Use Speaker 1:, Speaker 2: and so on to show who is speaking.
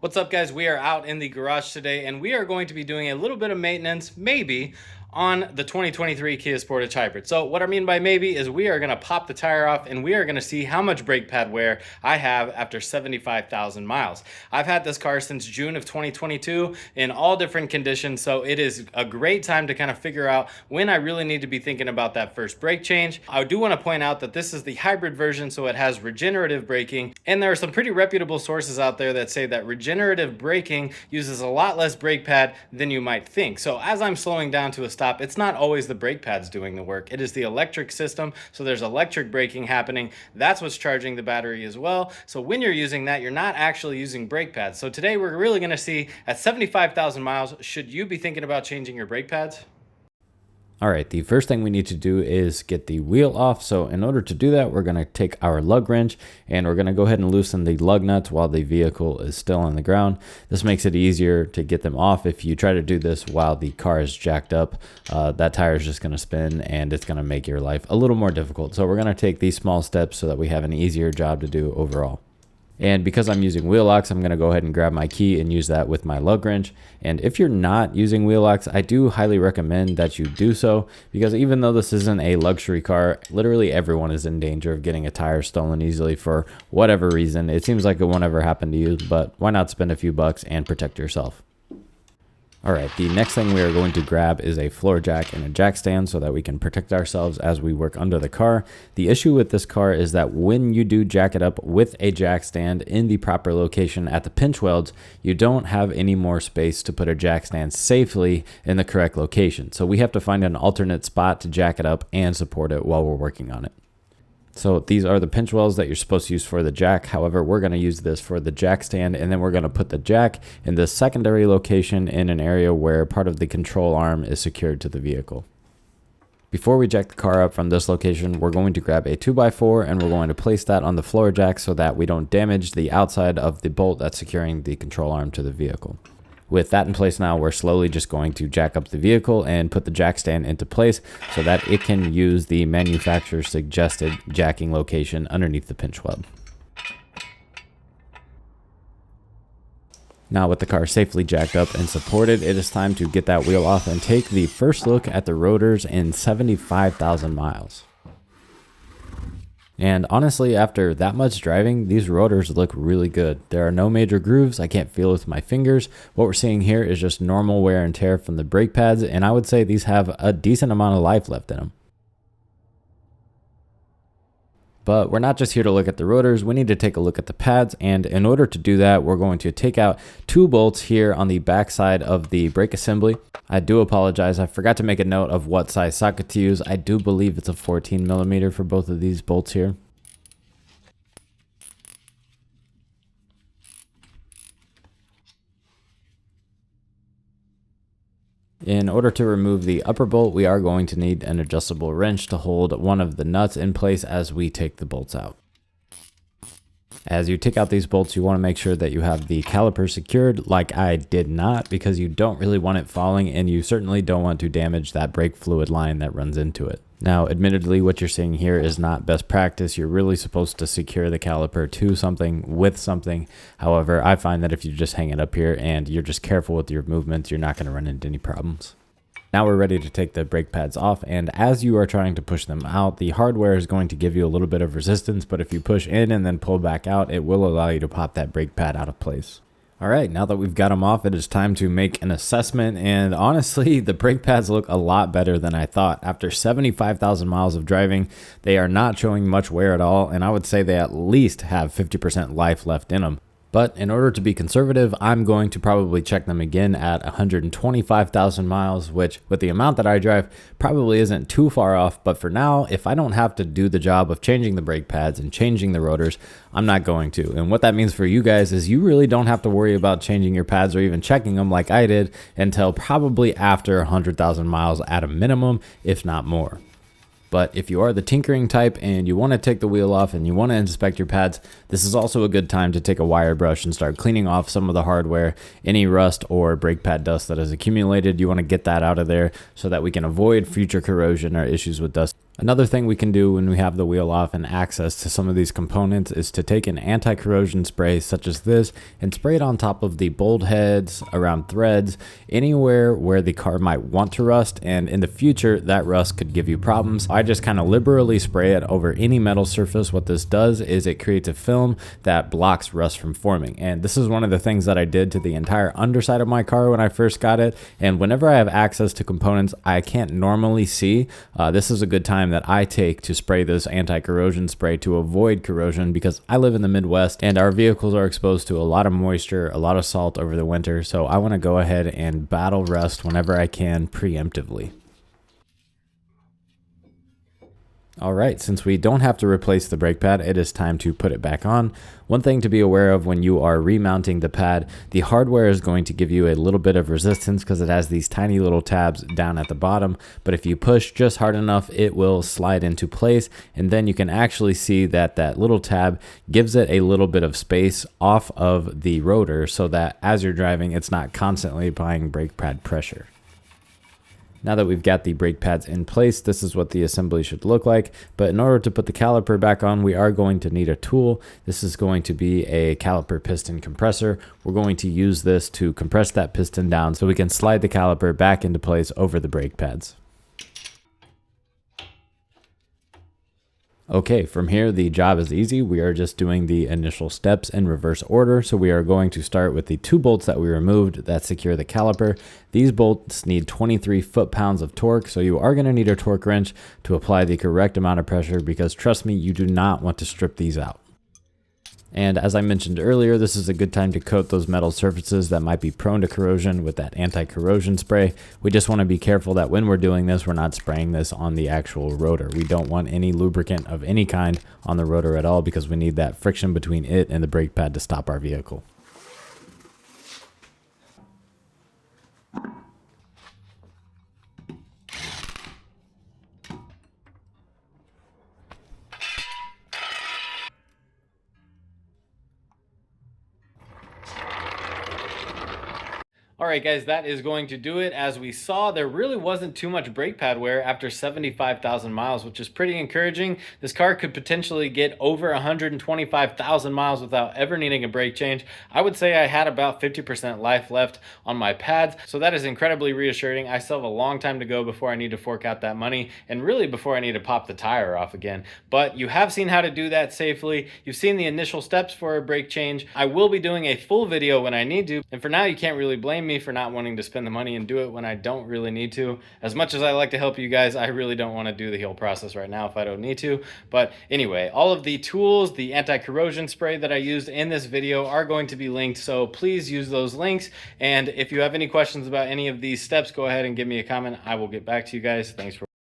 Speaker 1: What's up, guys? We are out in the garage today and we are going to be doing a little bit of maintenance, maybe, on the 2023 Kia Sportage Hybrid. So what I mean by maybe is we are going to pop the tire off and we are going to see how much brake pad wear I have after 75,000 miles. I've had this car since June of 2022 in all different conditions, so it is a great time to kind of figure out when I really need to be thinking about that first brake change. I do want to point out that this is the hybrid version, so it has regenerative braking, and there are some pretty reputable sources out there that say that regenerative braking uses a lot less brake pad than you might think. So as I'm slowing down to a stop, it's not always the brake pads doing the work. It is the electric system. So there's electric braking happening. That's what's charging the battery as well. So when you're using that, you're not actually using brake pads. So today we're really going to see at 75,000 miles, should you be thinking about changing your brake pads?
Speaker 2: All right, the first thing we need to do is get the wheel off. So in order to do that, we're going to take our lug wrench and we're going to go ahead and loosen the lug nuts while the vehicle is still on the ground. This makes it easier to get them off. If you try to do this while the car is jacked up, that tire is just going to spin and it's going to make your life a little more difficult. So we're going to take these small steps so that we have an easier job to do overall. And because I'm using wheel locks, I'm going to go ahead and grab my key and use that with my lug wrench. And if you're not using wheel locks, I do highly recommend that you do so, because even though this isn't a luxury car, literally everyone is in danger of getting a tire stolen easily for whatever reason. It seems like it won't ever happen to you, but why not spend a few bucks and protect yourself? All right, the next thing we are going to grab is a floor jack and a jack stand so that we can protect ourselves as we work under the car. The issue with this car is that when you do jack it up with a jack stand in the proper location at the pinch welds, you don't have any more space to put a jack stand safely in the correct location. So we have to find an alternate spot to jack it up and support it while we're working on it. So these are the pinch wells that you're supposed to use for the jack. However, we're going to use this for the jack stand, and then we're going to put the jack in the secondary location in an area where part of the control arm is secured to the vehicle. Before we jack the car up from this location, we're going to grab a 2x4 and we're going to place that on the floor jack so that we don't damage the outside of the bolt that's securing the control arm to the vehicle. With that in place now, we're slowly just going to jack up the vehicle and put the jack stand into place so that it can use the manufacturer's suggested jacking location underneath the pinch weld. Now with the car safely jacked up and supported, it is time to get that wheel off and take the first look at the rotors in 75,000 miles. And honestly, after that much driving, these rotors look really good. There are no major grooves. I can't feel with my fingers. What we're seeing here is just normal wear and tear from the brake pads, and I would say these have a decent amount of life left in them. But we're not just here to look at the rotors, we need to take a look at the pads, and in order to do that, we're going to take out two bolts here on the back side of the brake assembly. I do apologize, I forgot to make a note of what size socket to use. I do believe it's a 14mm for both of these bolts here. In order to remove the upper bolt, we are going to need an adjustable wrench to hold one of the nuts in place as we take the bolts out. As you take out these bolts, you want to make sure that you have the caliper secured, like I did not, because you don't really want it falling, and you certainly don't want to damage that brake fluid line that runs into it. Now, admittedly, what you're seeing here is not best practice. You're really supposed to secure the caliper to something with something. However, I find that if you just hang it up here and you're just careful with your movements, you're not going to run into any problems. Now we're ready to take the brake pads off, and as you are trying to push them out, the hardware is going to give you a little bit of resistance, but if you push in and then pull back out, it will allow you to pop that brake pad out of place. All right, now that we've got them off, it is time to make an assessment, and honestly, the brake pads look a lot better than I thought. After 75,000 miles of driving, they are not showing much wear at all, and I would say they at least have 50% life left in them. But in order to be conservative, I'm going to probably check them again at 125,000 miles, which with the amount that I drive probably isn't too far off. But for now, if I don't have to do the job of changing the brake pads and changing the rotors, I'm not going to. And what that means for you guys is you really don't have to worry about changing your pads or even checking them like I did until probably after 100,000 miles at a minimum, if not more. But if you are the tinkering type and you want to take the wheel off and you want to inspect your pads, this is also a good time to take a wire brush and start cleaning off some of the hardware. Any rust or brake pad dust that has accumulated, you want to get that out of there so that we can avoid future corrosion or issues with dust. Another thing we can do when we have the wheel off and access to some of these components is to take an anti-corrosion spray such as this and spray it on top of the bolt heads, around threads, anywhere where the car might want to rust, and in the future that rust could give you problems. I just kind of liberally spray it over any metal surface. What this does is it creates a film that blocks rust from forming, and this is one of the things that I did to the entire underside of my car when I first got it. And whenever I have access to components I can't normally see, this is a good time that I take to spray this anti-corrosion spray to avoid corrosion, because I live in the Midwest and our vehicles are exposed to a lot of moisture, a lot of salt over the winter, so I want to go ahead and battle rust whenever I can preemptively. Alright, since we don't have to replace the brake pad, it is time to put it back on. One thing to be aware of when you are remounting the pad, the hardware is going to give you a little bit of resistance because it has these tiny little tabs down at the bottom, but if you push just hard enough, it will slide into place, and then you can actually see that that little tab gives it a little bit of space off of the rotor so that as you're driving, it's not constantly applying brake pad pressure. Now that we've got the brake pads in place, this is what the assembly should look like. But in order to put the caliper back on, we are going to need a tool. This is going to be a caliper piston compressor. We're going to use this to compress that piston down so we can slide the caliper back into place over the brake pads. Okay, from here the job is easy. We are just doing the initial steps in reverse order. So we are going to start with the 2 bolts that we removed that secure the caliper. These bolts need 23 foot-pounds of torque, so you are going to need a torque wrench to apply the correct amount of pressure, because trust me, you do not want to strip these out. And as I mentioned earlier, this is a good time to coat those metal surfaces that might be prone to corrosion with that anti-corrosion spray. We just want to be careful that when we're doing this, we're not spraying this on the actual rotor. We don't want any lubricant of any kind on the rotor at all, because we need that friction between it and the brake pad to stop our vehicle.
Speaker 1: All right, guys, that is going to do it. As we saw, there really wasn't too much brake pad wear after 75,000 miles, which is pretty encouraging. This car could potentially get over 125,000 miles without ever needing a brake change. I would say I had about 50% life left on my pads, so that is incredibly reassuring. I still have a long time to go before I need to fork out that money, and really before I need to pop the tire off again. But you have seen how to do that safely. You've seen the initial steps for a brake change. I will be doing a full video when I need to, and for now, you can't really blame me for not wanting to spend the money and do it when I don't really need to. As much as I like to help you guys, I really don't want to do the whole process right now if I don't need to. But anyway, all of the tools, the anti-corrosion spray that I used in this video are going to be linked, so please use those links. And if you have any questions about any of these steps, go ahead and give me a comment. I will get back to you guys. Thanks for